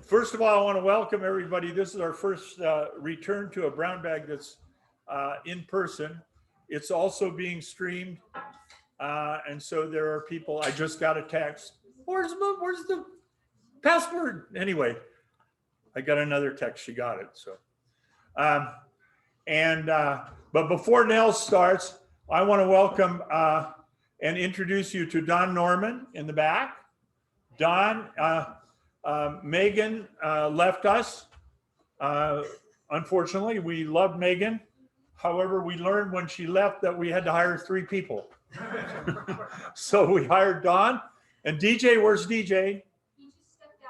First of all, I want to welcome everybody. This is our first return to a brown bag that's in person. It's also being streamed. And so there are people, I just got a text. Where's the password? Anyway, I got another text, she got it. So, but before Nils starts, I want to welcome and introduce you to Don Norman in the back. Don, Megan left us. Unfortunately, we loved Megan. However, we learned when she left that we had to hire 3 people. So we hired Don and DJ. Where's DJ? He just stepped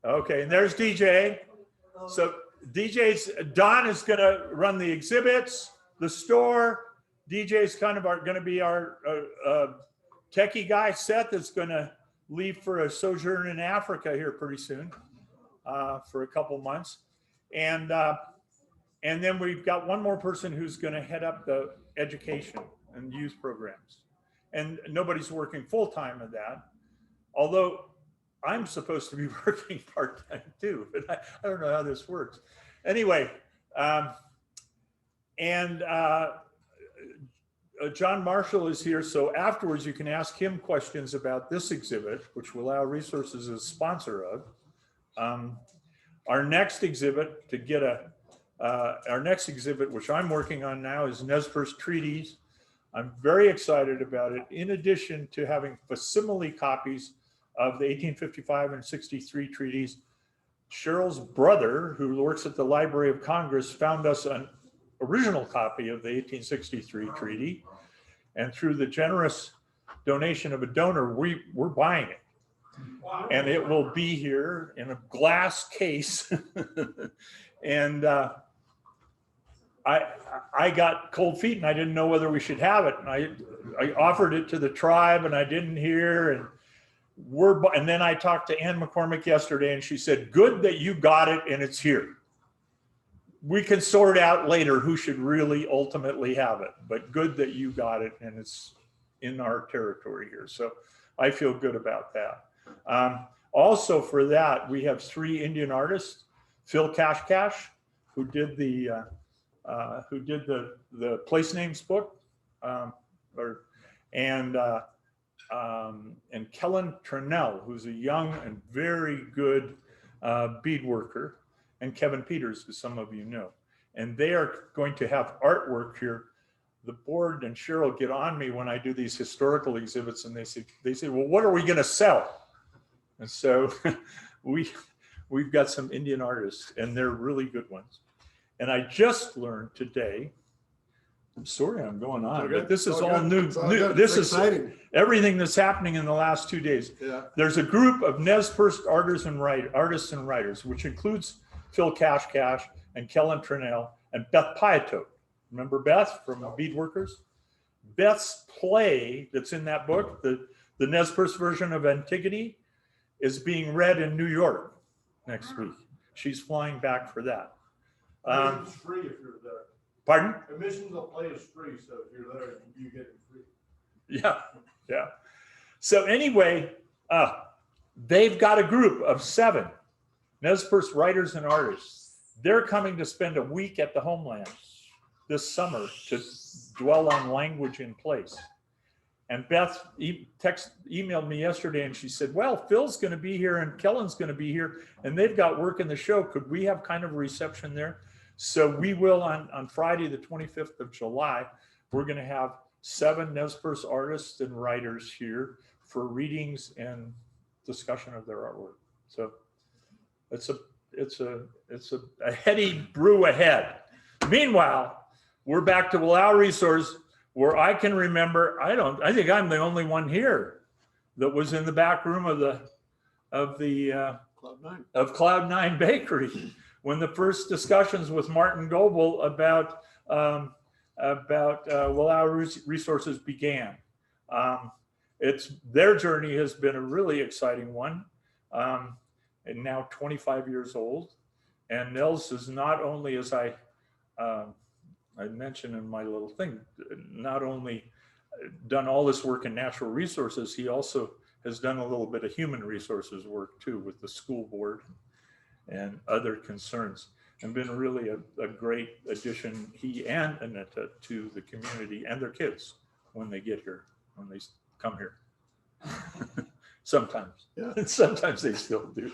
out. Okay, and there's DJ. So Don is going to run the exhibits, the store. DJ's kind of going to be our techie guy. Seth is going to leave for a sojourn in Africa here pretty soon for a couple months. And then we've got one more person who's going to head up the education and youth programs. And nobody's working full-time at that. Although I'm supposed to be working part-time too, but I don't know how this works. Anyway, John Marshall is here, so afterwards you can ask him questions about this exhibit, which Wallowa Resources is a sponsor of. Our next exhibit, which I'm working on now, is Nez Perce Treaties. I'm very excited about it. In addition to having facsimile copies of the 1855 and 63 treaties, Cheryl's brother, who works at the Library of Congress, found us an original copy of the 1863 treaty. And through the generous donation of a donor, we're buying it. And it will be here in a glass case. And I got cold feet and I didn't know whether we should have it. And I offered it to the tribe and I didn't hear. And then I talked to Ann McCormick yesterday and she said, good that you got it and it's here. We can sort out later who should really ultimately have it, but good that you got it and it's in our territory here. So I feel good about that. Also for that, we have 3 Indian artists, Phil Cash, who did the place names book, and Kellen Turnell, who's a young and very good bead worker, and Kevin Peters, who some of you know. And they are going to have artwork here. The board and Cheryl get on me when I do these historical exhibits, and they say, well, what are we going to sell? And so we've got some Indian artists, and they're really good ones. And I just learned today, I'm sorry I'm going on, but this is all new. This is everything that's happening in the last 2 days. Yeah. There's a group of Nez Perce artists and writers, which includes Phil Cash and Kellen Turnell and Beth Piatot. Remember Beth from Beadworkers? Beth's play that's in that book, the Nez Perce version of Antigone, is being read in New York next week. She's flying back for that. It's free if you're there. Pardon? Admission to the play is free, so if you're there, you get it free. Yeah. So anyway, they've got a group of 7 Nez Perce writers and artists. They're coming to spend a week at the homeland this summer to dwell on language in place. And Beth emailed me yesterday and she said, well, Phil's going to be here and Kellen's going to be here and they've got work in the show. Could we have kind of a reception there? So we will on Friday, the 25th of July, we're going to have 7 Nez Perce artists and writers here for readings and discussion of their artwork. So it's a heady brew ahead. Meanwhile, we're back to Wallowa Resource, where I can remember, I think I'm the only one here that was in the back room of Cloud 9 Bakery when the first discussions with Martin Goebel about Wallowa Resources began. Their journey has been a really exciting one, and now 25 years old. And Nils is not only, as I mentioned in my little thing, not only done all this work in natural resources, he also has done a little bit of human resources work too with the school board and other concerns, and been really a great addition, he and Anita, to the community and their kids when they get here, when they come here. Sometimes. Yeah. Sometimes they still do.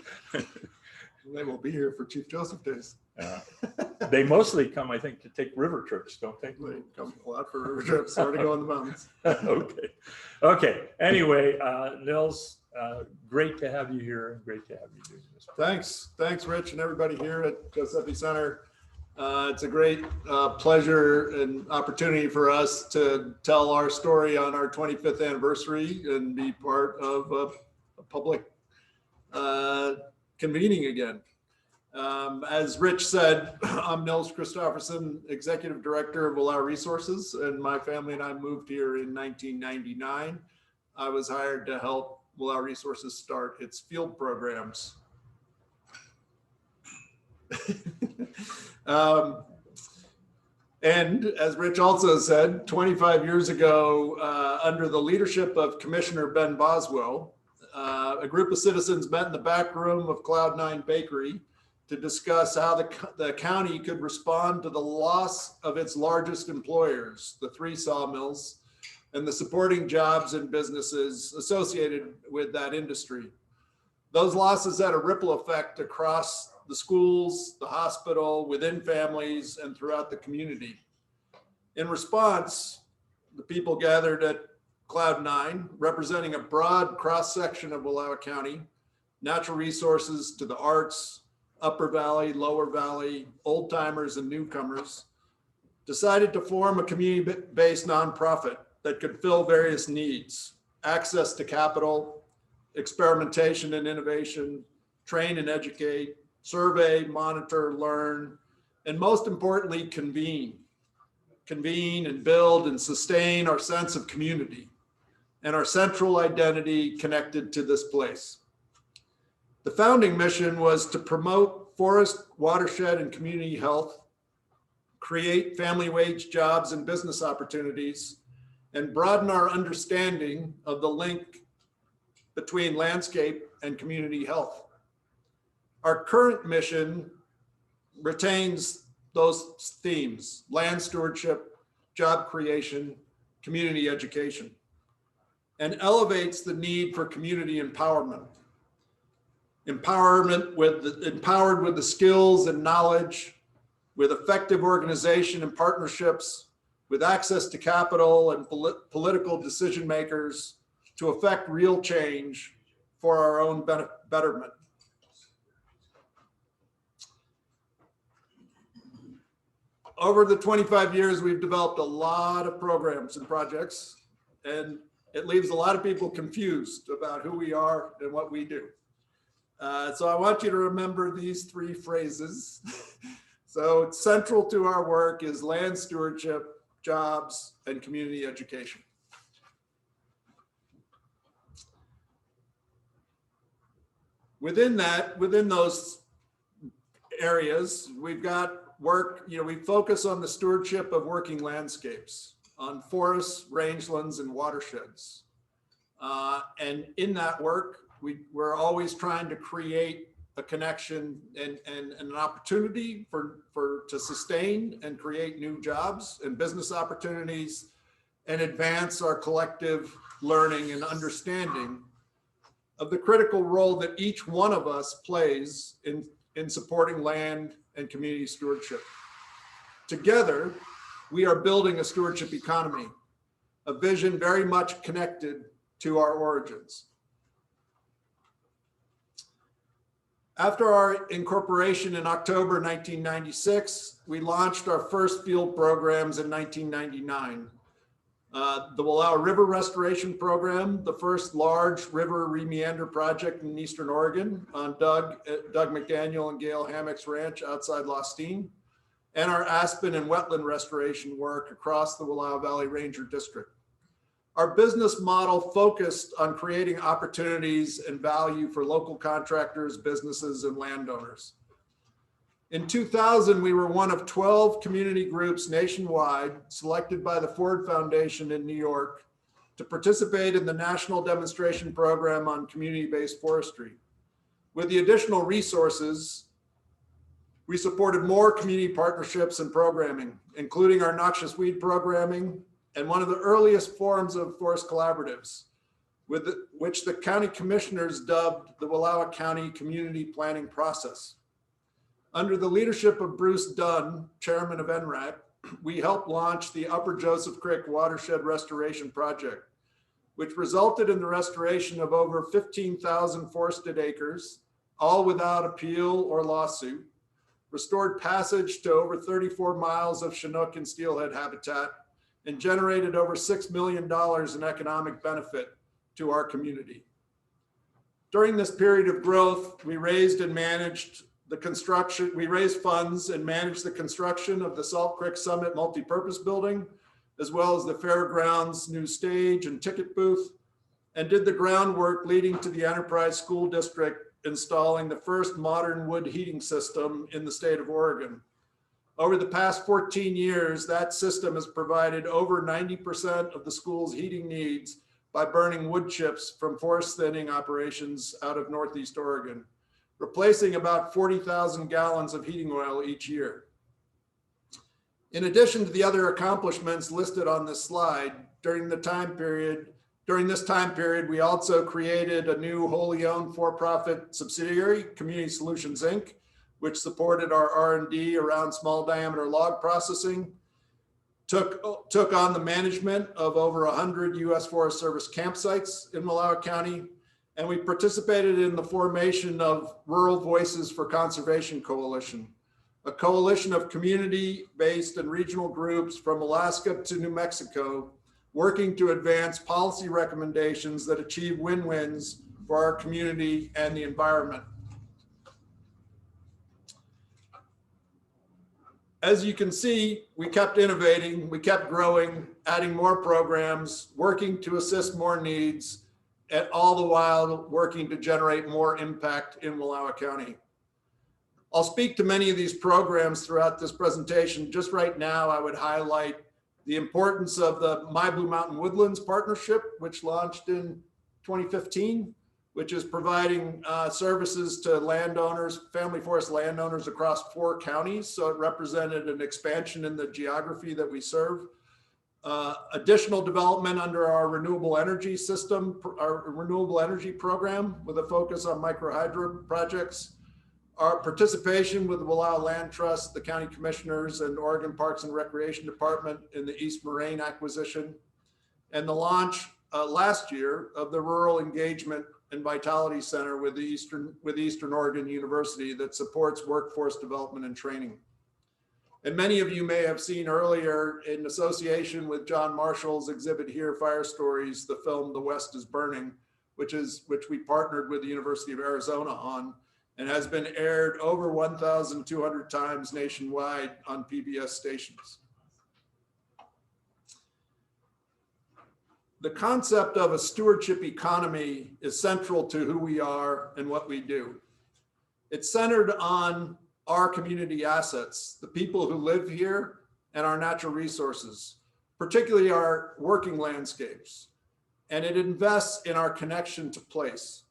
They will be here for Chief Joseph Days. They mostly come, I think, to take river trips, don't they? They come a lot for river trips or to go in the mountains. Okay. Okay. Anyway, Nils, great to have you here and great to have you doing this. Thanks, Rich, and everybody here at Joseph Center. It's a great pleasure and opportunity for us to tell our story on our 25th anniversary and be part of a public convening again. As Rich said, I'm Nils Christoffersen, Executive Director of Wallowa Resources, and my family and I moved here in 1999. I was hired to help Wallowa Resources start its field programs. And as Rich also said, 25 years ago, under the leadership of Commissioner Ben Boswell, a group of citizens met in the back room of Cloud9 Bakery to discuss how the county could respond to the loss of its largest employers, the 3 sawmills, and the supporting jobs and businesses associated with that industry. Those losses had a ripple effect across the schools, the hospital, within families, and throughout the community. In response, the people gathered at Cloud9, representing a broad cross-section of Wallowa County, natural resources to the arts, Upper Valley, Lower Valley, old timers and newcomers, decided to form a community-based nonprofit that could fill various needs: access to capital, experimentation and innovation, train and educate, survey, monitor, learn, and most importantly, convene and build and sustain our sense of community and our central identity connected to this place. The founding mission was to promote forest, watershed, and community health, create family wage jobs and business opportunities, and broaden our understanding of the link between landscape and community health. Our current mission retains those themes: land stewardship, job creation, community education, and elevates the need for community empowerment. Empowered with the skills and knowledge, with effective organization and partnerships, with access to capital and political decision makers to affect real change for our own betterment. Over the 25 years, we've developed a lot of programs and projects, and it leaves a lot of people confused about who we are and what we do. So I want you to remember these 3 phrases. So central to our work is land stewardship, jobs, and community education. Within those areas, we've got work, we focus on the stewardship of working landscapes, on forests, rangelands, and watersheds. And in that work, we're always trying to create a connection and an opportunity to sustain and create new jobs and business opportunities and advance our collective learning and understanding of the critical role that each one of us plays in supporting land and community stewardship. Together, we are building a stewardship economy, a vision very much connected to our origins. After our incorporation in October 1996, we launched our first field programs in 1999. The Wallowa River Restoration Program, the first large river remeander project in Eastern Oregon on Doug McDaniel and Gail Hammock's ranch outside Lostine, and our aspen and wetland restoration work across the Wallowa Valley Ranger District. Our business model focused on creating opportunities and value for local contractors, businesses, and landowners. In 2000, we were one of 12 community groups nationwide selected by the Ford Foundation in New York to participate in the National Demonstration Program on Community-Based Forestry. With the additional resources, we supported more community partnerships and programming, including our noxious weed programming and one of the earliest forms of forest collaboratives, which the county commissioners dubbed the Wallowa County Community Planning Process. Under the leadership of Bruce Dunn, chairman of NRAC, we helped launch the Upper Joseph Creek Watershed Restoration Project, which resulted in the restoration of over 15,000 forested acres, all without appeal or lawsuit, restored passage to over 34 miles of Chinook and steelhead habitat, and generated over $6 million in economic benefit to our community. During this period of growth, we raised funds and managed the construction of the Salt Creek Summit multipurpose building, as well as the fairgrounds new stage and ticket booth, and did the groundwork leading to the Enterprise School District installing the first modern wood heating system in the state of Oregon. Over the past 14 years, that system has provided over 90% of the school's heating needs by burning wood chips from forest thinning operations out of Northeast Oregon, replacing about 40,000 gallons of heating oil each year. In addition to the other accomplishments listed on this slide, during this time period, we also created a new wholly owned for-profit subsidiary, Community Solutions, Inc., which supported our R&D around small diameter log processing, took on the management of over 100 U.S. Forest Service campsites in Wallowa County, and we participated in the formation of Rural Voices for Conservation Coalition, a coalition of community-based and regional groups from Alaska to New Mexico, working to advance policy recommendations that achieve win-wins for our community and the environment. As you can see, we kept innovating, we kept growing, adding more programs, working to assist more needs, and all the while working to generate more impact in Wallowa County. I'll speak to many of these programs throughout this presentation. Just right now, I would highlight the importance of the My Blue Mountain Woodlands Partnership, which launched in 2015, which is providing services to landowners, family forest landowners across 4 counties. So it represented an expansion in the geography that we serve. Additional development under our renewable energy system, our renewable energy program with a focus on microhydro projects. Our participation with the Wallowa Land Trust, the county commissioners, and Oregon Parks and Recreation Department in the East Moraine acquisition, and the launch last year of the Rural Engagement and Vitality Center with Eastern Oregon University that supports workforce development and training. And many of you may have seen earlier, in association with John Marshall's exhibit here, Fire Stories, the film The West is Burning, which we partnered with the University of Arizona on, and has been aired over 1,200 times nationwide on PBS stations. The concept of a stewardship economy is central to who we are and what we do. It's centered on our community assets, the people who live here, and our natural resources, particularly our working landscapes. And it invests in our connection to place.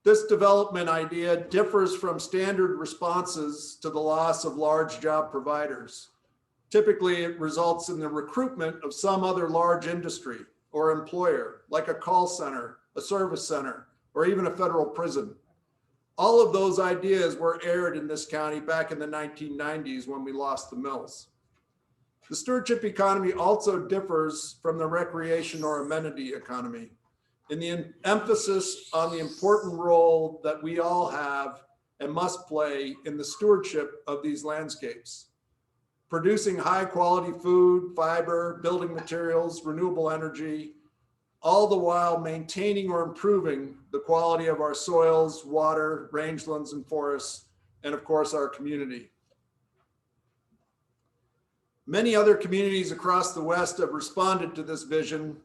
This development idea differs from standard responses to the loss of large job providers. Typically, it results in the recruitment of some other large industry or employer, like a call center, a service center, or even a federal prison. All of those ideas were aired in this county back in the 1990s when we lost the mills. The stewardship economy also differs from the recreation or amenity economy in the emphasis on the important role that we all have and must play in the stewardship of these landscapes, producing high quality food, fiber, building materials, renewable energy, all the while maintaining or improving the quality of our soils, water, rangelands, and forests, and of course, our community. Many other communities across the West have responded to this vision,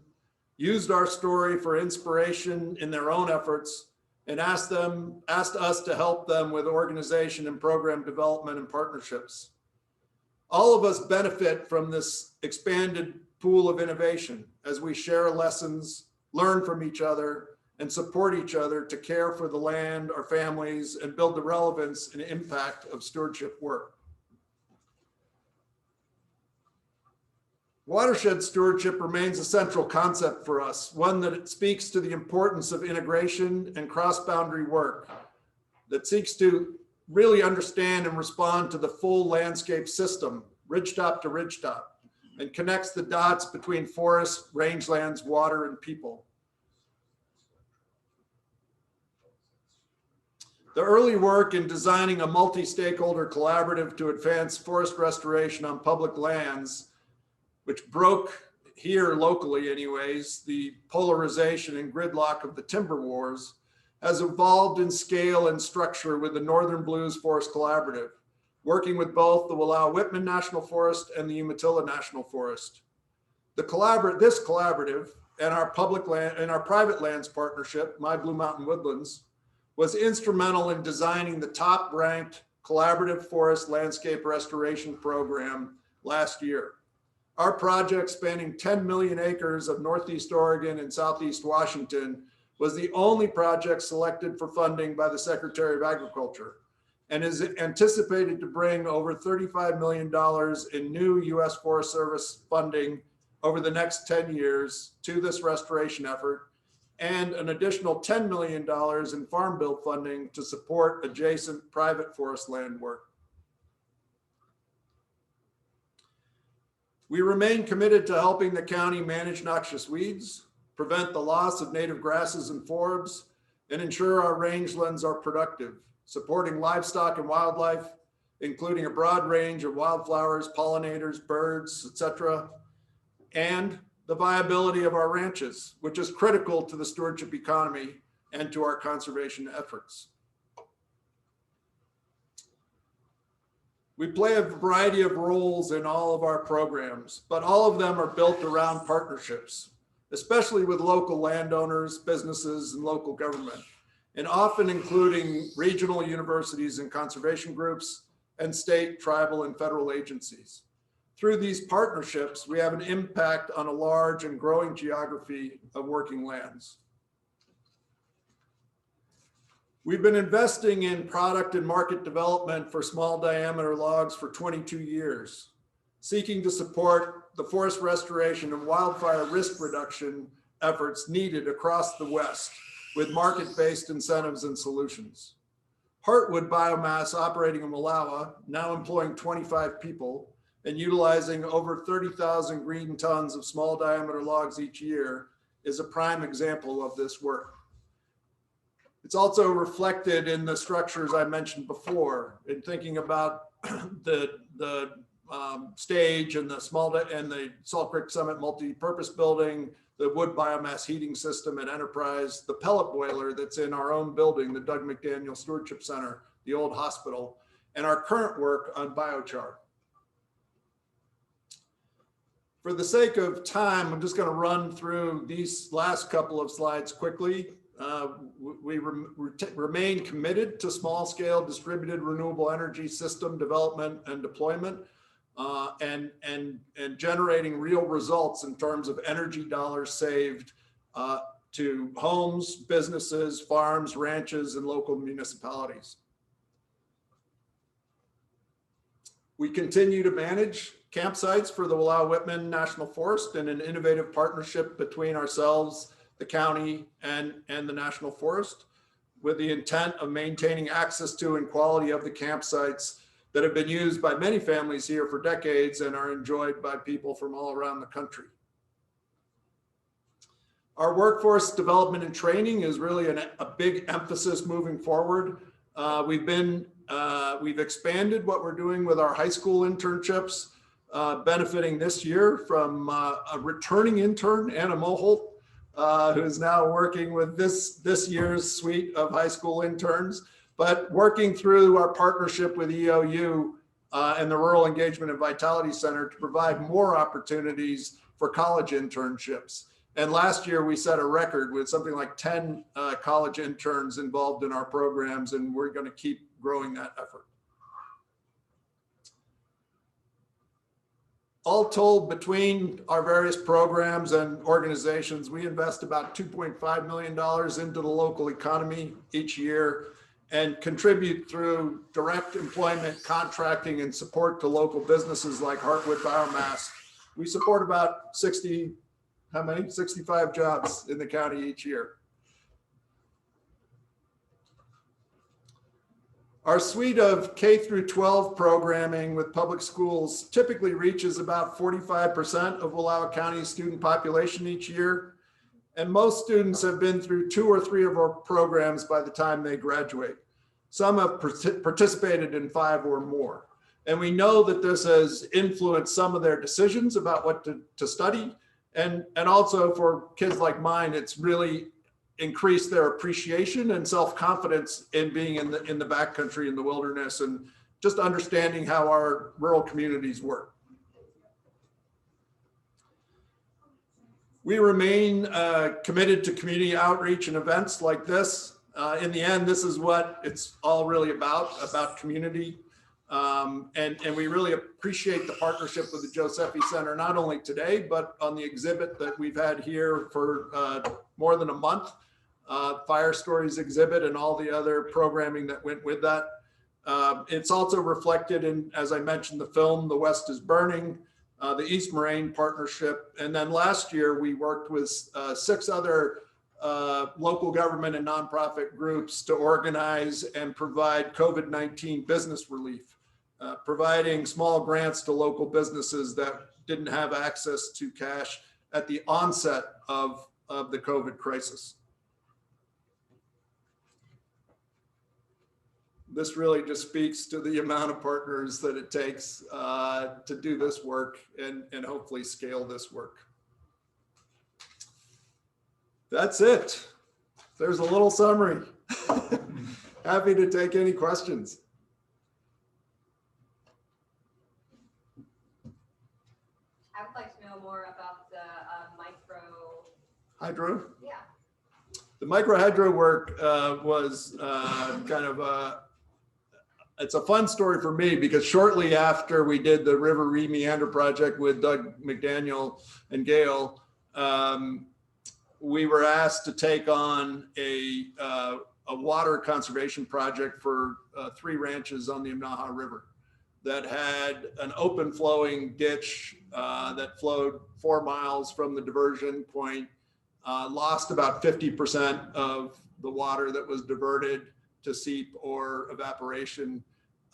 used our story for inspiration in their own efforts, and asked us to help them with organization and program development and partnerships. All of us benefit from this expanded pool of innovation as we share lessons, learn from each other, and support each other to care for the land, our families, and build the relevance and impact of stewardship work. Watershed stewardship remains a central concept for us, one that speaks to the importance of integration and cross-boundary work that seeks to really understand and respond to the full landscape system, ridgetop to ridgetop, and connects the dots between forests, rangelands, water, and people. The early work in designing a multi-stakeholder collaborative to advance forest restoration on public lands, which broke here locally anyways, the polarization and gridlock of the timber wars, has evolved in scale and structure with the Northern Blues Forest Collaborative, working with both the Wallowa-Whitman National Forest and the Umatilla National Forest. This collaborative and our public land and our private lands partnership, My Blue Mountain Woodlands, was instrumental in designing the top-ranked collaborative forest landscape restoration program last year. Our project, spanning 10 million acres of Northeast Oregon and Southeast Washington, was the only project selected for funding by the Secretary of Agriculture and is anticipated to bring over $35 million in new U.S. Forest Service funding over the next 10 years to this restoration effort, and an additional $10 million in Farm Bill funding to support adjacent private forest land work. We remain committed to helping the county manage noxious weeds, prevent the loss of native grasses and forbs, and ensure our rangelands are productive, supporting livestock and wildlife, including a broad range of wildflowers, pollinators, birds, etc., and the viability of our ranches, which is critical to the stewardship economy and to our conservation efforts. We play a variety of roles in all of our programs, but all of them are built around partnerships, especially with local landowners, businesses, and local government, and often including regional universities and conservation groups, and state, tribal, and federal agencies. Through these partnerships, we have an impact on a large and growing geography of working lands. We've been investing in product and market development for small diameter logs for 22 years, seeking to support the forest restoration and wildfire risk reduction efforts needed across the West with market-based incentives and solutions. Heartwood Biomass, operating in Wallowa, now employing 25 people and utilizing over 30,000 green tons of small diameter logs each year, is a prime example of this work. It's also reflected in the structures I mentioned before, in thinking about the stage and the Salt Creek Summit multi-purpose building, the wood biomass heating system at Enterprise, the pellet boiler that's in our own building, the Doug McDaniel Stewardship Center, the old hospital, and our current work on biochar. For the sake of time, I'm just going to run through these last couple of slides quickly. We remain committed to small-scale distributed renewable energy system development and deployment, and generating real results in terms of energy dollars saved to homes, businesses, farms, ranches, and local municipalities. We continue to manage campsites for the Wallowa-Whitman National Forest in an innovative partnership between ourselves, the county, and the National Forest, with the intent of maintaining access to and quality of the campsites that have been used by many families here for decades and are enjoyed by people from all around the country. Our workforce development and training is really a big emphasis moving forward. We've expanded what we're doing with our high school internships, benefiting this year from a returning intern, Anna Moholt, who is now working with this year's suite of high school interns, but working through our partnership with EOU and the Rural Engagement and Vitality Center to provide more opportunities for college internships. And last year we set a record with something like 10 college interns involved in our programs, and we're going to keep growing that effort. all told, between our various programs and organizations, we invest about $2.5 million into the local economy each year and contribute through direct employment, contracting, and support to local businesses like Heartwood Biomass. We support about 65 jobs in the county each year. Our suite of K through 12 programming with public schools typically reaches about 45% of Wallowa County's student population each year. And most students have been through 2 or 3 of our programs by the time they graduate. Some have participated in 5 or more. And we know that this has influenced some of their decisions about what to study. And also for kids like mine, it's really increase their appreciation and self-confidence in being in the backcountry, in the wilderness, and just understanding how our rural communities work. We remain committed to community outreach and events like this. In the end, this is what it's all really about community. And we really appreciate the partnership with the Josephi Center, not only today, but on the exhibit that we've had here for more than a month. Fire Stories exhibit and all the other programming that went with that. It's also reflected in, as I mentioned, the film, The West is Burning, the East Moraine Partnership. And then last year, we worked with 6 other local government and nonprofit groups to organize and provide COVID-19 business relief, providing small grants to local businesses that didn't have access to cash at the onset of the COVID crisis. This really just speaks to the amount of partners that it takes to do this work and hopefully scale this work. That's it. There's a little summary. Happy to take any questions. I would like to know more about the micro Hydro? Yeah. The micro hydro work was kind of it's a fun story for me because shortly after we did the River Re-Meander project with Doug McDaniel and Gail, we were asked to take on a water conservation project for 3 ranches on the Imnaha River that had an open flowing ditch that flowed 4 miles from the diversion point, lost about 50% of the water that was diverted to seep or evaporation,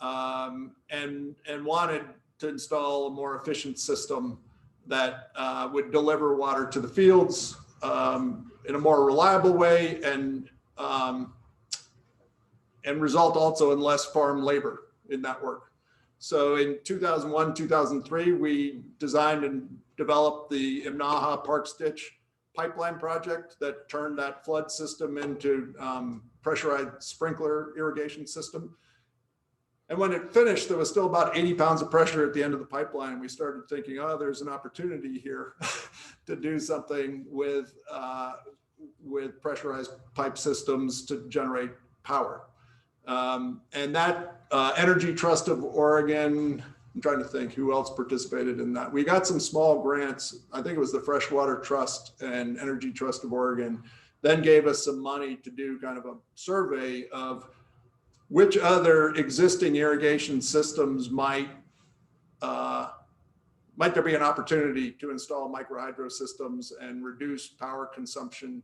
and wanted to install a more efficient system that would deliver water to the fields in a more reliable way and result also in less farm labor in that work. So in 2001, 2003, we designed and developed the Imnaha Park Ditch pipeline project that turned that flood system into pressurized sprinkler irrigation system. And when it finished, there was still about 80 pounds of pressure at the end of the pipeline. We started thinking, oh, there's an opportunity here to do something with pressurized pipe systems to generate power. And that Energy Trust of Oregon, I'm trying to think who else participated in that. We got some small grants. I think it was the Freshwater Trust and Energy Trust of Oregon, then gave us some money to do kind of a survey of which other existing irrigation systems might there be an opportunity to install micro hydro systems and reduce power consumption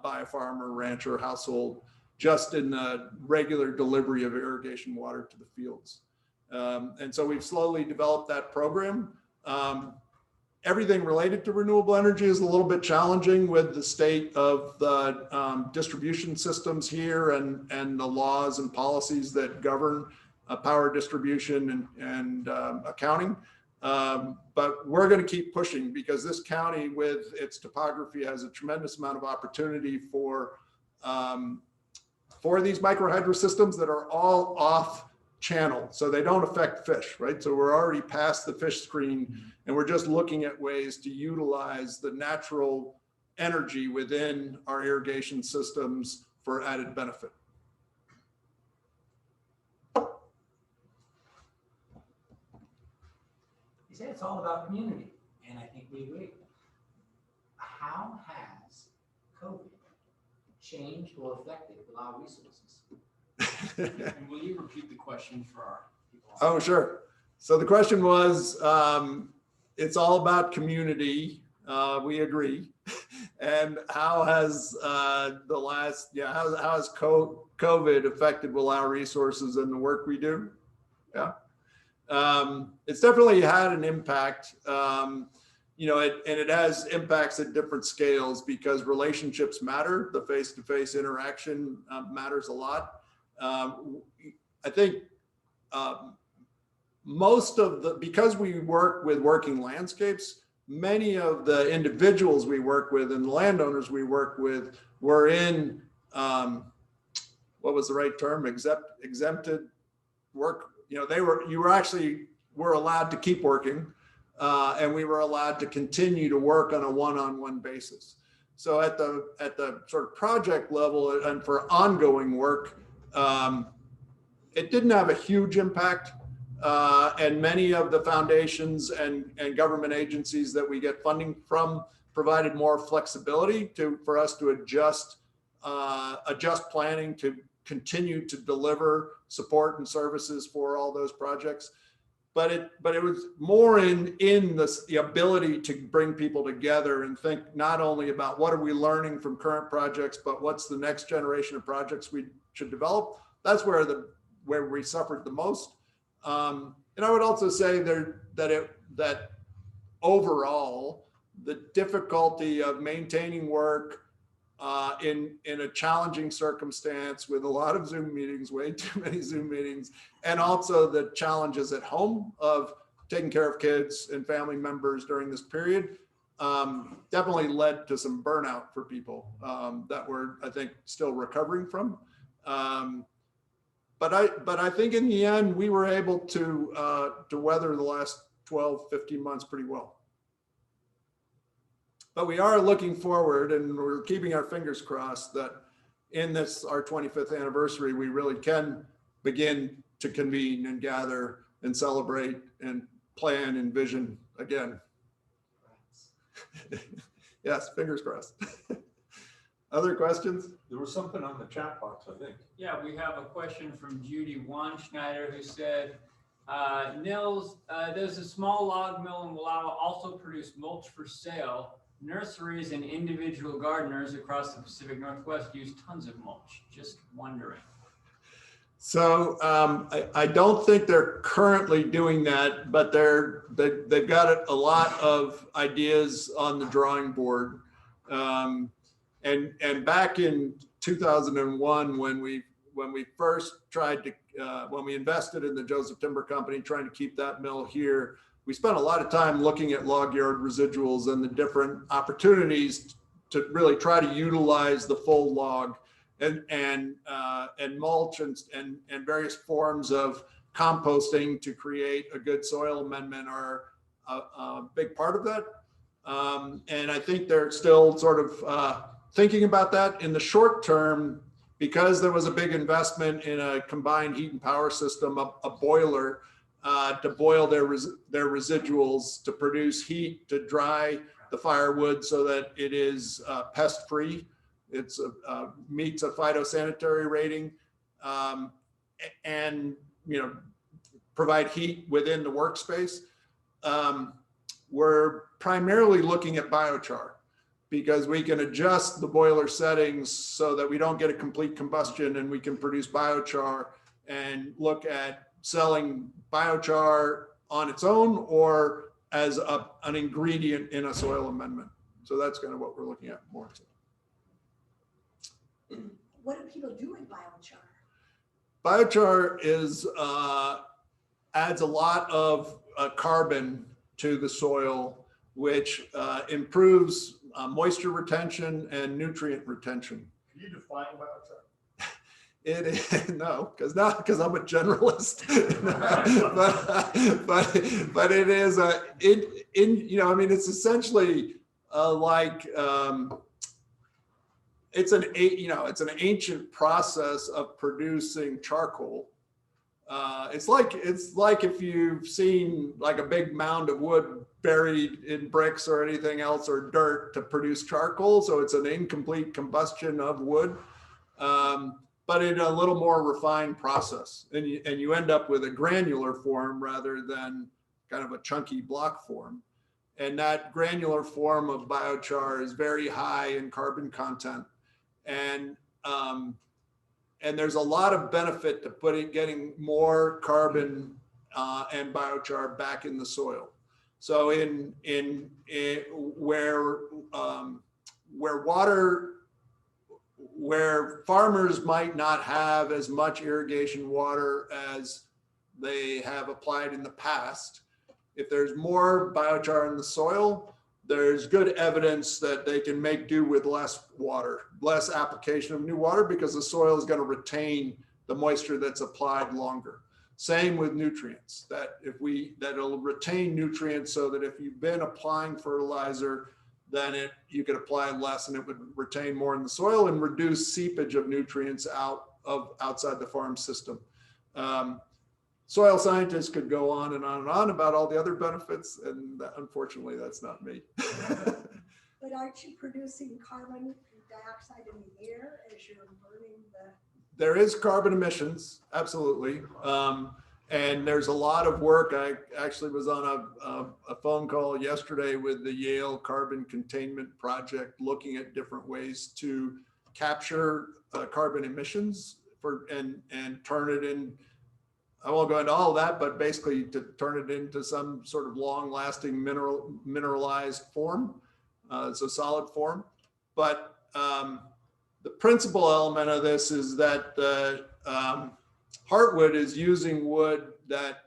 by a farmer, rancher, household, just in the regular delivery of irrigation water to the fields. And so we've slowly developed that program. Everything related to renewable energy is a little bit challenging with the state of the distribution systems here and the laws and policies that govern power distribution and accounting. But we're going to keep pushing because this county with its topography has a tremendous amount of opportunity for these micro hydro systems that are all off channel, so they don't affect fish, right? So we're already past the fish screen and we're just looking at ways to utilize the natural energy within our irrigation systems for added benefit. You say it's all about community, and I think we agree. How has COVID changed or affected our resources? And will you repeat the question for our people? Oh, sure. So the question was, it's all about community. We agree. And how has how has COVID affected Wallowa resources and the work we do? Yeah. It's definitely had an impact. It has impacts at different scales because relationships matter. The face-to-face interaction matters a lot. I think because we work with working landscapes, many of the individuals we work with and the landowners we work with were in, what was the right term? Exempted work. You were allowed to keep working, and we were allowed to continue to work on a one-on-one basis. So at the sort of project level and for ongoing work, it didn't have a huge impact. And many of the foundations and government agencies that we get funding from provided more flexibility for us to adjust planning to continue to deliver support and services for all those projects. But it was more in the ability to bring people together and think not only about what are we learning from current projects, but what's the next generation of projects we should develop. That's where we suffered the most. And I would also say that overall, the difficulty of maintaining work in a challenging circumstance with a lot of Zoom meetings, way too many Zoom meetings, and also the challenges at home of taking care of kids and family members during this period, definitely led to some burnout for people that we're, I think, still recovering from. But I think in the end, we were able to weather the last 12, 15 months pretty well. But we are looking forward, and we're keeping our fingers crossed that in this, our 25th anniversary, we really can begin to convene and gather and celebrate and plan and vision again. Yes, fingers crossed. Other questions? There was something on the chat box, I think. Yeah, we have a question from Judy Wanschneider who said, Nils, does a small log mill in Wallowa also produce mulch for sale? Nurseries and individual gardeners across the Pacific Northwest use tons of mulch. Just wondering. So I don't think they're currently doing that, but they've got a lot of ideas on the drawing board. And back in 2001, when we first tried to, when we invested in the Joseph Timber Company, trying to keep that mill here, we spent a lot of time looking at log yard residuals and the different opportunities to really try to utilize the full log and mulch and various forms of composting to create a good soil amendment are a big part of that. And I think they're still sort of thinking about that in the short term, because there was a big investment in a combined heat and power system, a boiler to boil their residuals to produce heat, to dry the firewood so that it is pest free. It's meets a phytosanitary rating, and provide heat within the workspace. We're primarily looking at biochar because we can adjust the boiler settings so that we don't get a complete combustion, and we can produce biochar and look at selling biochar on its own or as an ingredient in a soil amendment. So that's kind of what we're looking at more. What do people do with biochar? Biochar is adds a lot of carbon to the soil, which improves moisture retention and nutrient retention. Can you define biochar? It is, no, because I'm a generalist. but it is it's essentially like it's an ancient process of producing charcoal It's like if you've seen like a big mound of wood buried in bricks or anything else or dirt to produce charcoal. So it's an incomplete combustion of wood, but in a little more refined process. And you end up with a granular form rather than kind of a chunky block form. And that granular form of biochar is very high in carbon content. And there's a lot of benefit to getting more carbon and biochar back in the soil. So where farmers might not have as much irrigation water as they have applied in the past, if there's more biochar in the soil, there's good evidence that they can make do with less water, less application of new water, because the soil is going to retain the moisture that's applied longer. Same with nutrients, that it'll retain nutrients so that if you've been applying fertilizer, then you could apply less and it would retain more in the soil and reduce seepage of nutrients outside the farm system. Soil scientists could go on and on and on about all the other benefits, and unfortunately, that's not me. But aren't you producing carbon dioxide in the air as you're burning the? There is carbon emissions, absolutely. And there's a lot of work. I actually was on a phone call yesterday with the Yale Carbon Containment Project, looking at different ways to capture carbon emissions and turn it in. I won't go into all of that, but basically to turn it into some sort of long-lasting mineralized form, so solid form. But the principal element of this is that Heartwood is using wood that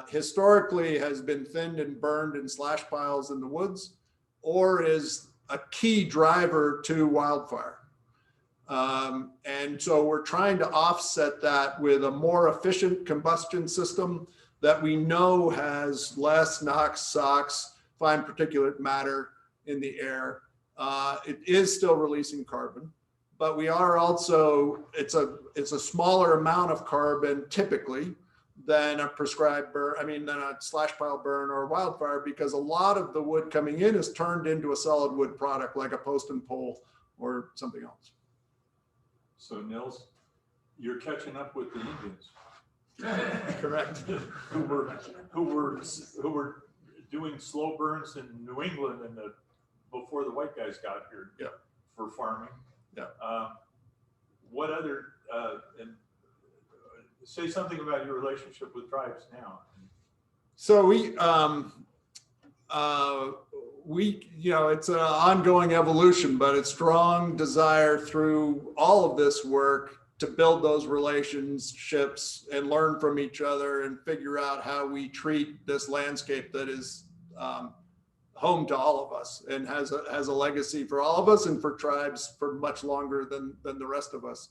historically has been thinned and burned in slash piles in the woods, or is a key driver to wildfire. And so we're trying to offset that with a more efficient combustion system that we know has less NOx, SOx, fine particulate matter in the air. It is still releasing carbon, but we are also, it's a smaller amount of carbon typically than a prescribed burn, than a slash pile burn or a wildfire, because a lot of the wood coming in is turned into a solid wood product like a post and pole or something else. So Nils, you're catching up with the Indians. Correct. who were doing slow burns in New England before the white guys got here. Yeah. For farming. Yeah. What other and say something about your relationship with tribes now. So it's an ongoing evolution, but it's strong desire through all of this work to build those relationships and learn from each other and figure out how we treat this landscape that is home to all of us and has a legacy for all of us and for tribes for much longer than the rest of us.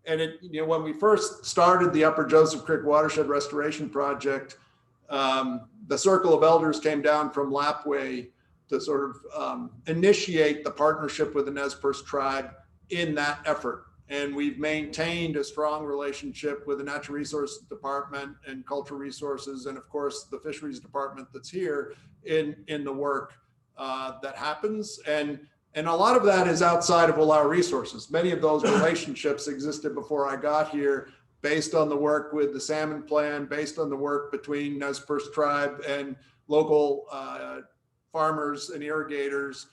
And when we first started the Upper Joseph Creek Watershed Restoration Project, the Circle of Elders came down from Lapway to sort of initiate the partnership with the Nez Perce tribe in that effort. And we've maintained a strong relationship with the Natural Resources Department and Cultural Resources, and of course the Fisheries Department that's here in the work that happens. And a lot of that is outside of Wallowa Resources. Many of those relationships existed before I got here, based on the work with the Salmon Plan, based on the work between Nez Perce tribe and local farmers and irrigators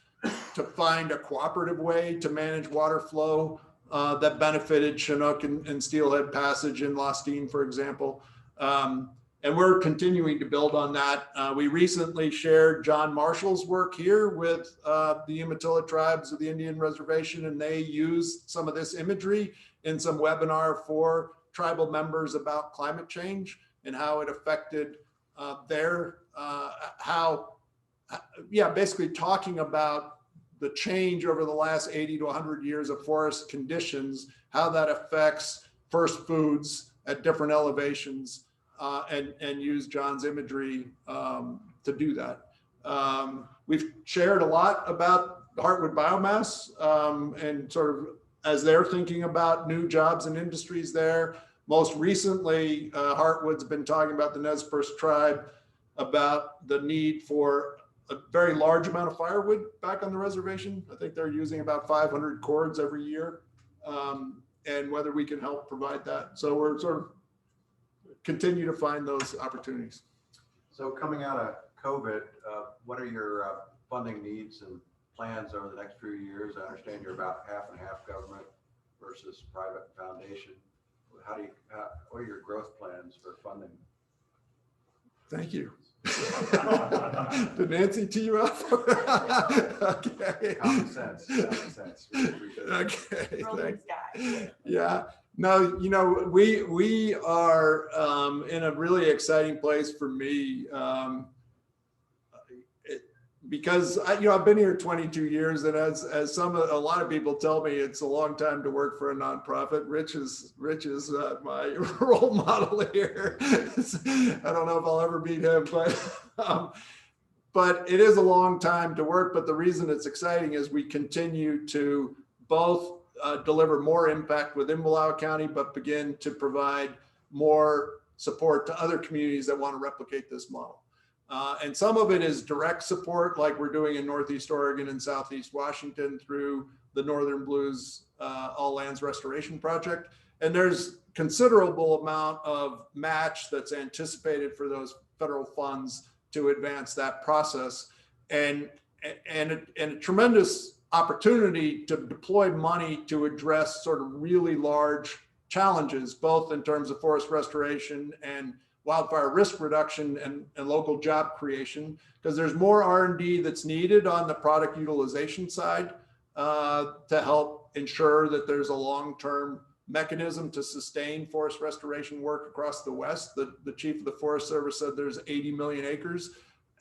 to find a cooperative way to manage water flow that benefited Chinook and Steelhead Passage in Lostine, for example. And we're continuing to build on that. We recently shared John Marshall's work here with the Umatilla tribes of the Indian Reservation, and they used some of this imagery in some webinar for tribal members about climate change and how it affected basically talking about the change over the last 80 to 100 years of forest conditions, how that affects first foods at different elevations, and use John's imagery to do that. We've shared a lot about Heartwood biomass and sort of as they're thinking about new jobs and industries there. Most recently, Hartwood's been talking about the Nez Perce tribe, about the need for a very large amount of firewood back on the reservation. I think they're using about 500 cords every year, and whether we can help provide that. So we're sort of continue to find those opportunities. So coming out of COVID, what are your funding needs and plans over the next few years? I understand you're about half and half government versus private foundation. What are your growth plans for funding? Thank you. Did Nancy tee you up? Okay. Common sense. Common sense. Really appreciate it. Okay. Rolling Thanks. sky. Yeah. No, we are in a really exciting place for me. Because I've been here 22 years, and as a lot of people tell me, it's a long time to work for a nonprofit. Rich is my role model here. I don't know if I'll ever beat him, but it is a long time to work. But the reason it's exciting is we continue to both deliver more impact within Wallowa County, but begin to provide more support to other communities that want to replicate this model. And some of it is direct support, like we're doing in Northeast Oregon and Southeast Washington through the Northern Blues All Lands Restoration Project. And there's considerable amount of match that's anticipated for those federal funds to advance that process, and a tremendous opportunity to deploy money to address sort of really large challenges, both in terms of forest restoration and wildfire risk reduction and local job creation, because there's more R&D that's needed on the product utilization side to help ensure that there's a long-term mechanism to sustain forest restoration work across the West. The chief of the Forest Service said there's 80 million acres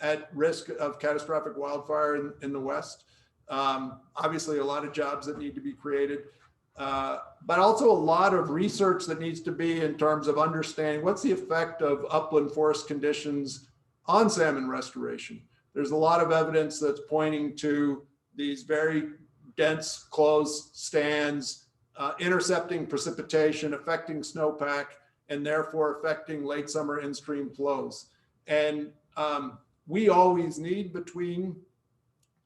at risk of catastrophic wildfire in the West. Obviously, a lot of jobs that need to be created. But also a lot of research that needs to be in terms of understanding what's the effect of upland forest conditions on salmon restoration. There's a lot of evidence that's pointing to these very dense closed stands intercepting precipitation, affecting snowpack, and therefore affecting late summer in-stream flows. And we always need between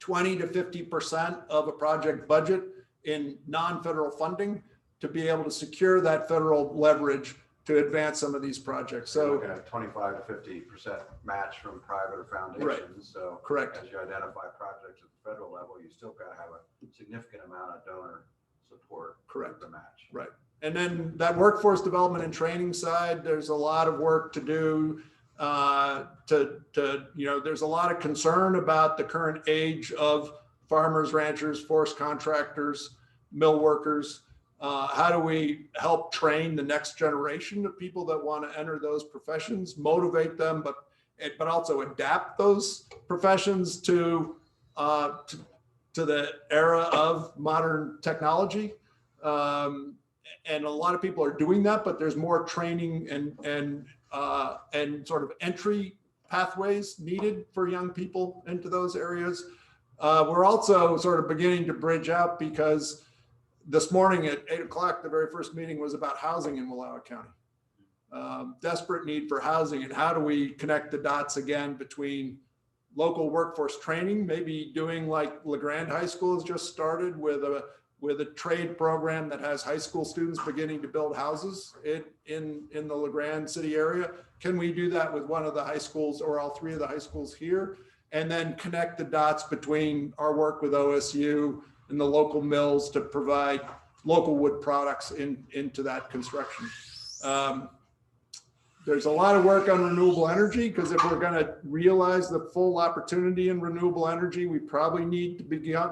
20 to 50% of a project budget in non-federal funding to be able to secure that federal leverage to advance some of these projects. So looking at 25 to 50% match from private or foundations. Right. So correct. as you identify projects at the federal level, you still got to have a significant amount of donor support. Correct. To match. Right. And then that workforce development and training side, there's a lot of work to do. There's a lot of concern about the current age of farmers, ranchers, forest contractors, mill workers. How do we help train the next generation of people that want to enter those professions, motivate them, but also adapt those professions to the era of modern technology? And a lot of people are doing that, but there's more training and sort of entry pathways needed for young people into those areas. We're also sort of beginning to bridge out, because this morning at 8 o'clock, the very first meeting was about housing in Wallowa County. Desperate need for housing, and how do we connect the dots again between local workforce training, maybe doing like LeGrand High School has just started with a trade program that has high school students beginning to build houses in the LeGrand city area. Can we do that with one of the high schools or all three of the high schools here? And then connect the dots between our work with OSU and the local mills to provide local wood products into that construction. There's a lot of work on renewable energy, because if we're going to realize the full opportunity in renewable energy, we probably need to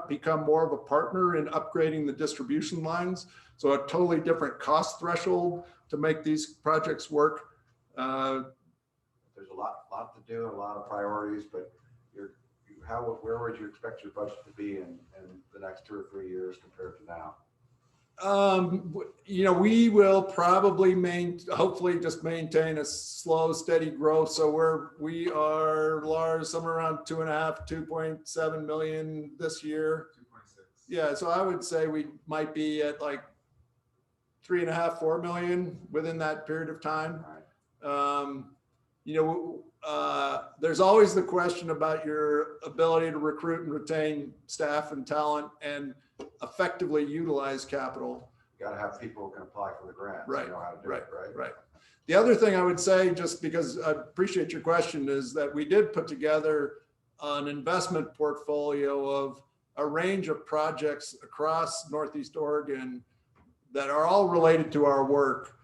become more of a partner in upgrading the distribution lines. So a totally different cost threshold to make these projects work. There's a lot to do, a lot of priorities, but where would you expect your budget to be in the next 2 or 3 years compared to now? We will probably hopefully just maintain a slow, steady growth. So we are large, somewhere around 2.5, 2.7 million this year. 2.6. Yeah. So I would say we might be at like 3.5, 4 million within that period of time. There's always the question about your ability to recruit and retain staff and talent and effectively utilize capital. You gotta have people who can apply for the grants. Right, Know how to do it, right? Right. The other thing I would say, just because I appreciate your question, is that we did put together an investment portfolio of a range of projects across Northeast Oregon that are all related to our work.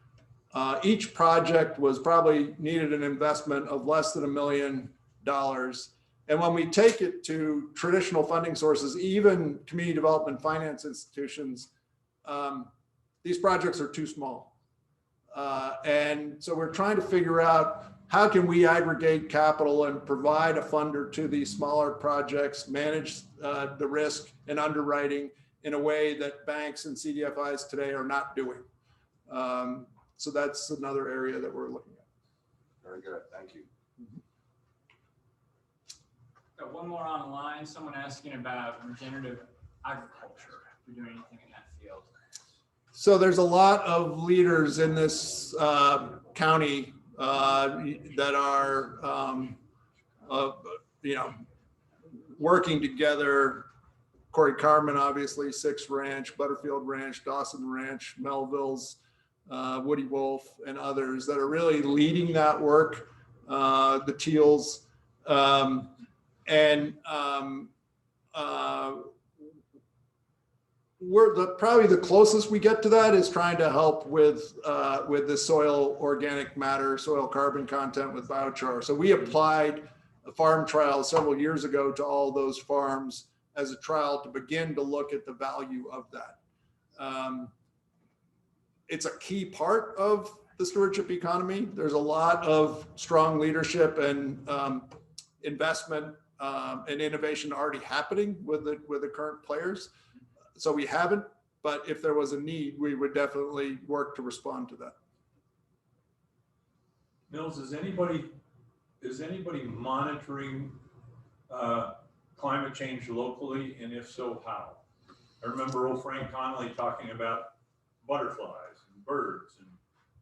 Each project was probably needed an investment of less than $1 million. And when we take it to traditional funding sources, even community development finance institutions, these projects are too small. And so we're trying to figure out how can we aggregate capital and provide a funder to these smaller projects, manage the risk and underwriting in a way that banks and CDFIs today are not doing. So that's another area that we're looking at. Very good, thank you. Got one more on the line, someone asking about regenerative agriculture, if we're doing anything in that field. So there's a lot of leaders in this county that are, working together. Corey Carmen, obviously, Six Ranch, Butterfield Ranch, Dawson Ranch, Melville's, Woody Wolf, and others that are really leading that work. The Teals, probably the closest we get to that is trying to help with the soil organic matter, soil carbon content with biochar. So we applied a farm trial several years ago to all those farms as a trial to begin to look at the value of that. It's a key part of the stewardship economy. There's a lot of strong leadership and investment and innovation already happening with the current players. So we haven't, but if there was a need, we would definitely work to respond to that. Nils, is anybody monitoring climate change locally, and if so, how? I remember old Frank Connolly talking about butterflies and birds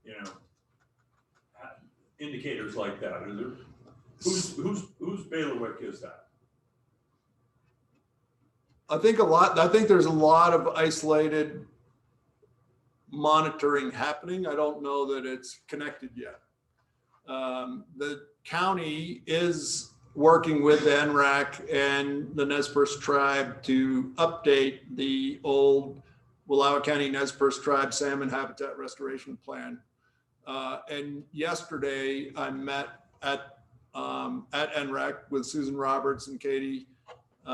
and indicators like that. Is there, whose bailiwick is that? I think there's a lot of isolated monitoring happening. I don't know that it's connected yet. The county is working with the NRAC and the Nez Perce tribe to update the old Wallowa County Nez Perce tribe salmon habitat restoration plan. And yesterday I met at NRAC with Susan Roberts and Katie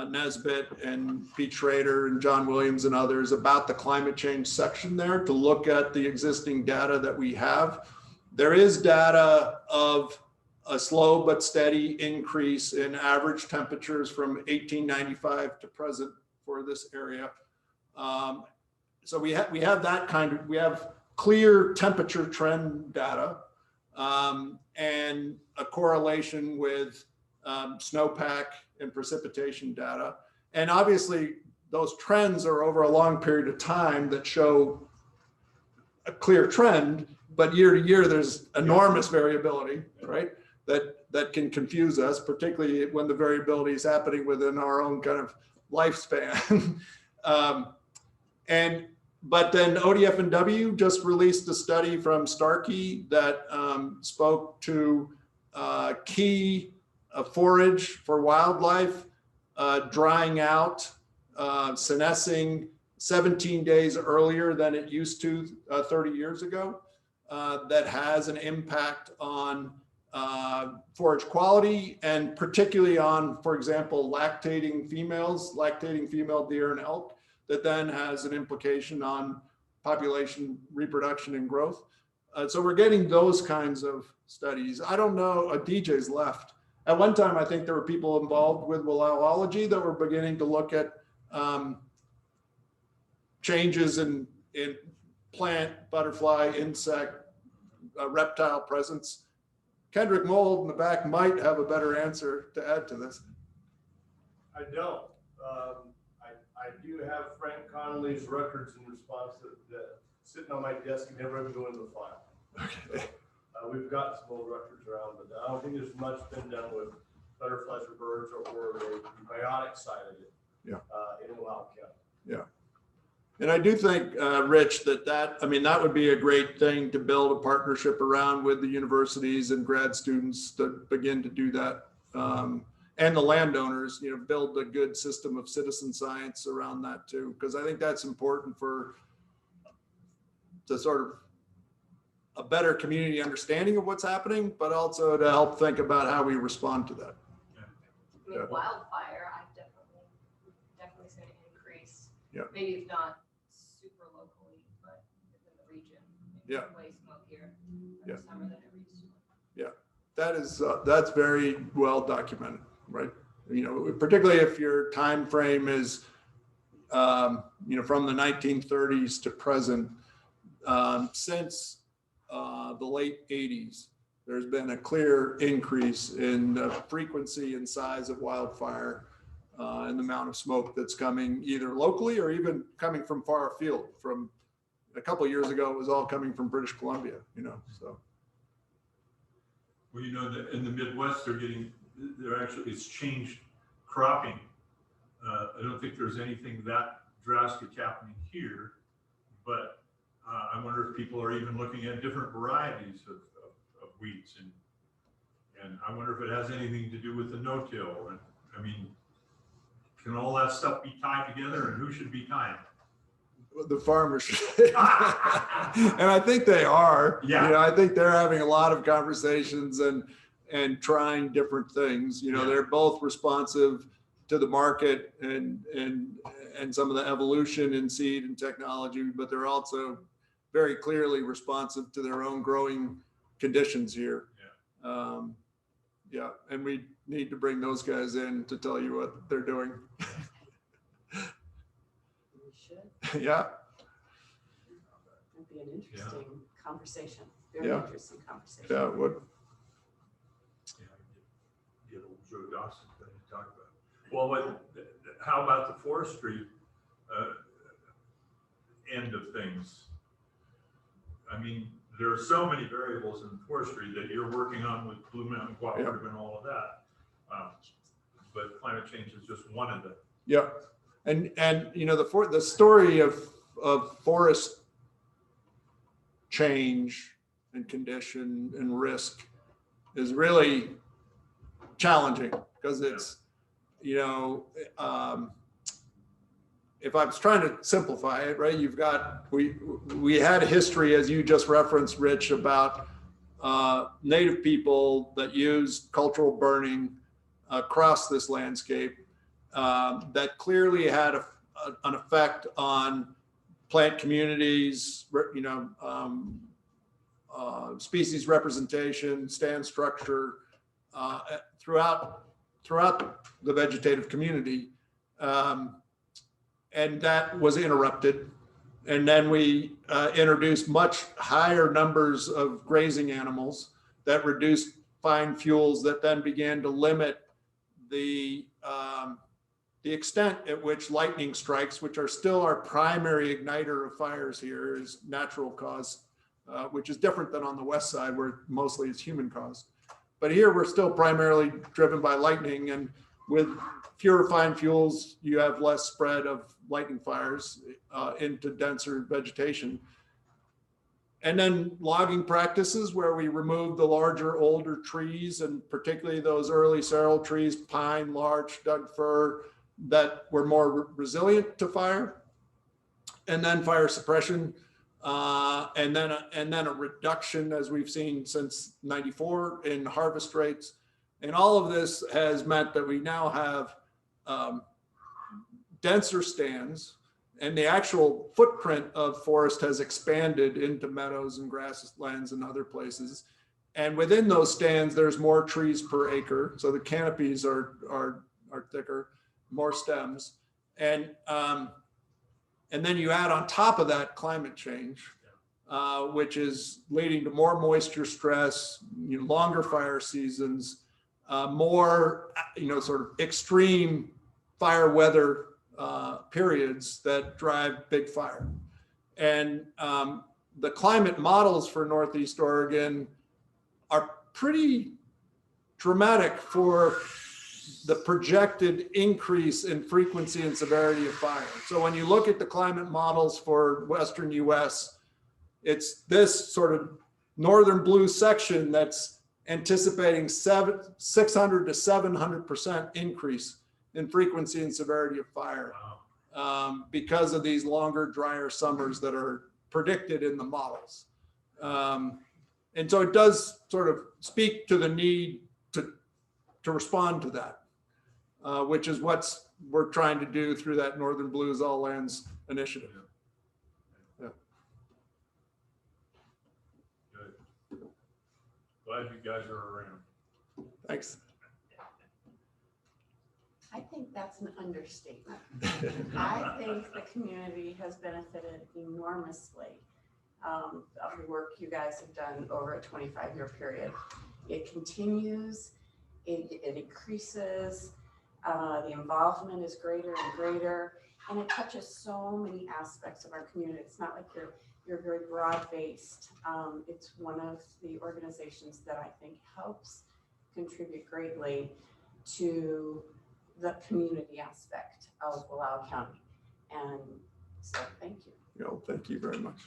Nesbitt and Pete Schrader and John Williams and others about the climate change section there to look at the existing data that we have. There is data of a slow but steady increase in average temperatures from 1895 to present for this area. So we have that we have clear temperature trend data and a correlation with snowpack and precipitation data. And obviously those trends are over a long period of time that show a clear trend, but year to year, there's enormous variability, right? That can confuse us, particularly when the variability is happening within our own kind of lifespan. But then ODF&W just released a study from Starkey that spoke to key forage for wildlife drying out, senescing 17 days earlier than it used to 30 years ago. That has an impact on forage quality and particularly on, for example, lactating female deer and elk, that then has an implication on population reproduction and growth. So we're getting those kinds of studies. I don't know, DJ's left. At one time, I think there were people involved with Wallowology that were beginning to look at changes in plant, butterfly, insect, reptile presence. Kendrick Mold in the back might have a better answer to add to this. I don't. I do have Frank Connolly's records in response to sitting on my desk and never even go into the file. Okay. We've got some old records around, but I don't think there's much been done with butterflies or birds or the biotic side of it. Yeah. In Wallowa County. Yeah. And I do think, Rich, I mean, that would be a great thing to build a partnership around with the universities and grad students to begin to do that. And the landowners, you know, build a good system of citizen science around that too, because I think that's important to sort of a better community understanding of what's happening, but also to help think about how we respond to that. I mean, Yeah. wildfire, I've definitely seen an increase. Yeah. Maybe it's not super locally, but within the region. Yeah. Way smoke here Yeah. every summer than it used to. That is, that's very well documented, right? You know, particularly if your time frame is, you know, from the 1930s to present, since the late 80s, there's been a clear increase in the frequency and size of wildfire and the amount of smoke that's coming either locally or even coming from far afield. From a couple of years ago, it was all coming from British Columbia, you know, so. Well, you know, in the Midwest, it's changed cropping. I don't think there's anything that drastic happening here, but I wonder if people are even looking at different varieties of weeds, and I wonder if it has anything to do with the no-till. And I mean, can all that stuff be tied together, and who should be tying? The farmers should. And I think they are. Yeah. You know, I think they're having a lot of conversations and trying different things. You know, Yeah. they're both responsive to the market and some of the evolution in seed and technology, but they're also very clearly responsive to their own growing conditions here. Yeah. Yeah, and we need to bring those guys in to tell you what they're doing. We should. Yeah. It'd be an interesting conversation. Very Yeah. interesting conversation. Yeah, what? Yeah, get old Joe Dawson to talk about it. Well, how about the forestry end of things? I mean, there are so many variables in forestry that you're working on with Blue Mountain Cooperative and all of that. But climate change is just one of them. Yeah, and you know, the story of forest change and condition and risk is really challenging because it's, you know, if I was trying to simplify it, right, you've got, we had a history, as you just referenced, Rich, about native people that used cultural burning across this landscape that clearly had an effect on plant communities, you know, species representation, stand structure throughout the vegetative community. And that was interrupted. And then we introduced much higher numbers of grazing animals that reduced fine fuels that then began to limit the extent at which lightning strikes, which are still our primary igniter of fires here, is natural cause, which is different than on the west side where mostly it's human caused. But here we're still primarily driven by lightning, and with fewer fine fuels, you have less spread of lightning fires into denser vegetation. And then logging practices where we remove the larger, older trees, and particularly those early seral trees, pine, larch, Doug fir, that were more resilient to fire. And then fire suppression, and then a reduction, as we've seen since '94, in harvest rates. And all of this has meant that we now have denser stands, and the actual footprint of forest has expanded into meadows and grasslands and other places. And within those stands, there's more trees per acre. So the canopies are thicker, more stems. And then you add on top of that climate change, which is leading to more moisture stress, you know, longer fire seasons, more, you know, sort of extreme fire weather periods that drive big fire. And the climate models for Northeast Oregon are pretty dramatic for the projected increase in frequency and severity of fire. So when you look at the climate models for Western US, it's this sort of northern blue section that's anticipating 600 to 700% increase in frequency and severity of fire because of these longer, drier summers that are predicted in the models. And so it does sort of speak to the need to respond to that, which is what we're trying to do through that Northern Blues All Lands initiative. Yeah. Good. Glad you guys are around. Thanks. I think that's an understatement. I think the community has benefited enormously of the work you guys have done over a 25-year period. It continues, it increases, the involvement is greater and greater, and it touches so many aspects of our community. It's not like you're very broad-based. It's one of the organizations that I think helps contribute greatly to the community aspect of Wallowa County. And so thank you. Thank you very much.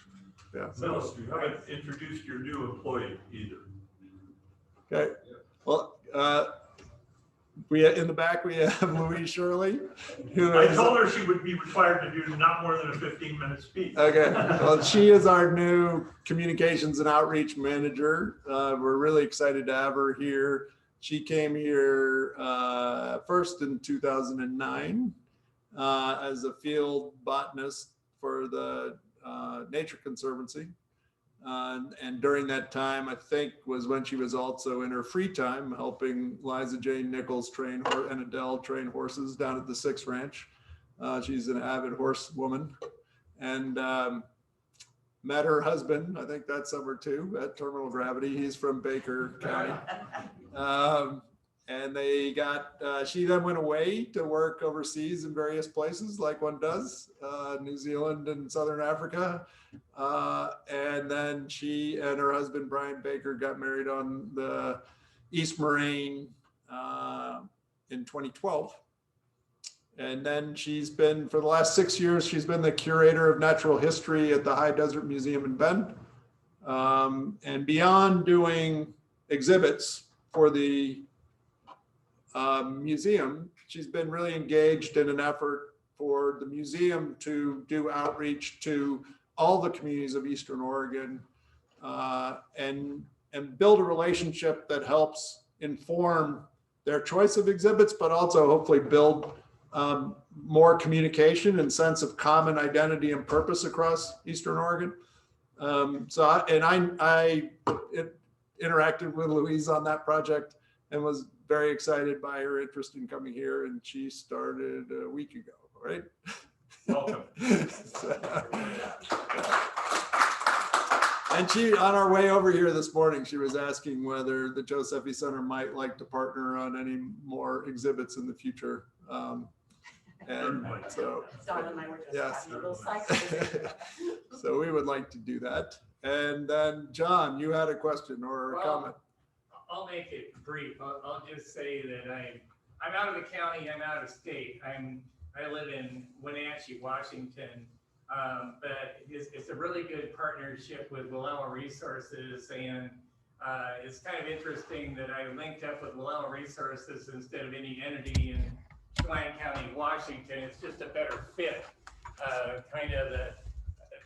Yeah. Nils, you haven't introduced your new employee either. Okay. Well, in the back we have Louise Shirley, who I is, told her she would be required to do not more than a 15-minute speech. okay. Well, she is our new communications and outreach manager. We're really excited to have her here. She came here first in 2009 as a field botanist for the Nature Conservancy. And during that time, I think was when she was also in her free time helping Liza Jane Nichols and Adele train horses down at the Six Ranch. She's an avid horsewoman, and met her husband, I think that summer too, at Terminal Gravity. He's from Baker County. And they she then went away to work overseas in various places like one does, New Zealand and Southern Africa. And then she and her husband, Brian Baker, got married on the East Moraine in 2012. And then she's been, for the last 6 years, she's been the curator of natural history at the High Desert Museum in Bend. And beyond doing exhibits for the museum, she's been really engaged in an effort for the museum to do outreach to all the communities of Eastern Oregon and build a relationship that helps inform their choice of exhibits, but also hopefully build more communication and sense of common identity and purpose across Eastern Oregon. I interacted with Louise on that project and was very excited by her interest in coming here. And she started a week ago, right? Welcome. And she, on our way over here this morning, she was asking whether the Josephi Center might like to partner on any more exhibits in the future. And so, Don and I were just yes. having a little cycle. So we would like to do that. And then John, you had a question or a comment. I'll make it brief. I'll just say that I'm out of the county, I'm out of state. I live in Wenatchee, Washington. But it's a really good partnership with Wallowa Resources, and it's kind of interesting that I linked up with Wallowa Resources instead of any entity in Chelan County, Washington. It's just a better fit.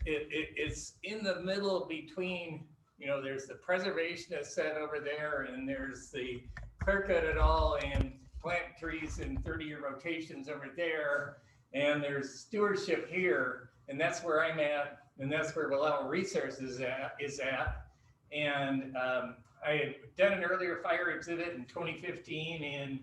It's in the middle between, there's the preservationist set over there, and there's the clear cut it all and plant trees in 30-year rotations over there, and there's stewardship here. And that's where I'm at, and that's where Wallowa Resources is at. And I had done an earlier fire exhibit in 2015 in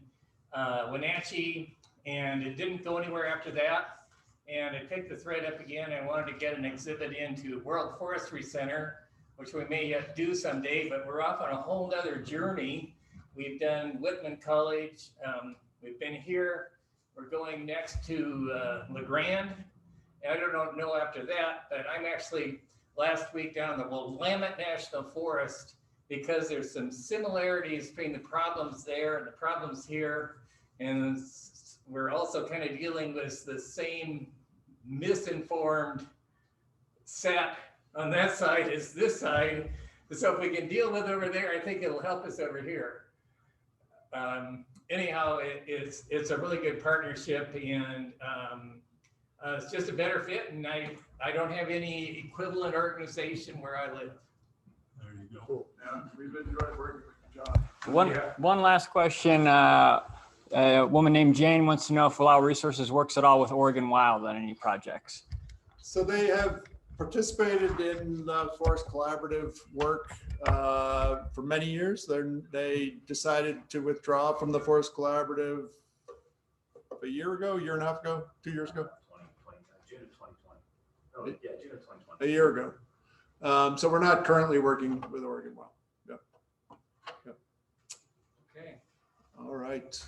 Wenatchee, and it didn't go anywhere after that. And I picked the thread up again. I wanted to get an exhibit into World Forestry Center, which we may yet do someday, but we're off on a whole nother journey. We've done Whitman College. We've been here. We're going next to LeGrand. And I don't know after that, but I'm actually last week down in the Willamette National Forest because there's some similarities between the problems there and the problems here. And we're also kind of dealing with the same misinformed set on that side as this side. So if we can deal with over there, I think it'll help us over here. Anyhow, it's a really good partnership, and it's just a better fit. And I don't have any equivalent organization where I live. There you go. Yeah, we've enjoyed working with you, John. One last question. A woman named Jane wants to know if Wallowa Resources works at all with Oregon Wild on any projects. So they have participated in the Forest Collaborative work for many years. They decided to withdraw from the Forest Collaborative a year ago, year and a half ago, 2 years ago, June of 2020. Oh, yeah, June of 2020. a year ago. So we're not currently working with Oregon Wild. Okay. All right.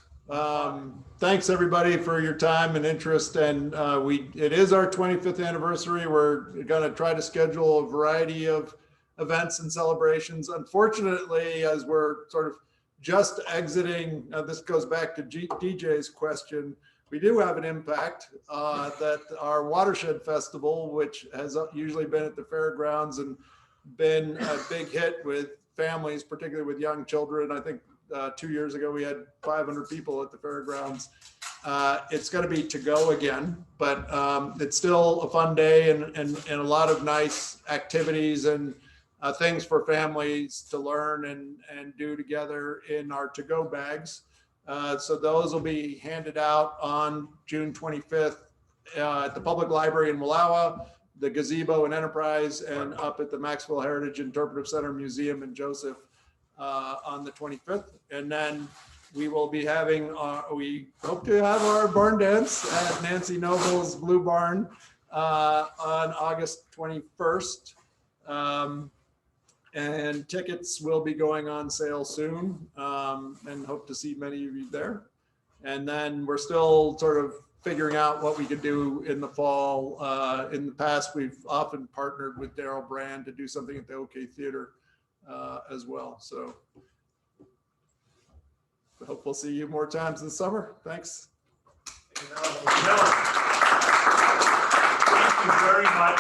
Thanks everybody for your time and interest. And it is our 25th anniversary. We're going to try to schedule a variety of events and celebrations. Unfortunately, as we're sort of just exiting, this goes back to DJ's question, we do have an impact that our Watershed Festival, which has usually been at the fairgrounds and been a big hit with families, particularly with young children. I think 2 years ago, we had 500 people at the fairgrounds. It's going to be to go again, but it's still a fun day and a lot of nice activities and things for families to learn and do together in our to-go bags. So those will be handed out on June 25th at the Public Library in Wallowa, the Gazebo and Enterprise, and up at the Maxwell Heritage Interpretive Center Museum in Joseph on the 25th. And then we will be having, we hope to have our barn dance at Nancy Noble's Blue Barn on August 21st. And tickets will be going on sale soon, and hope to see many of you there. And then we're still sort of figuring out what we could do in the fall. In the past, we've often partnered with Daryl Brand to do something at the OK Theater as well. So I hope we'll see you more times this summer. Thanks. Thank you very much.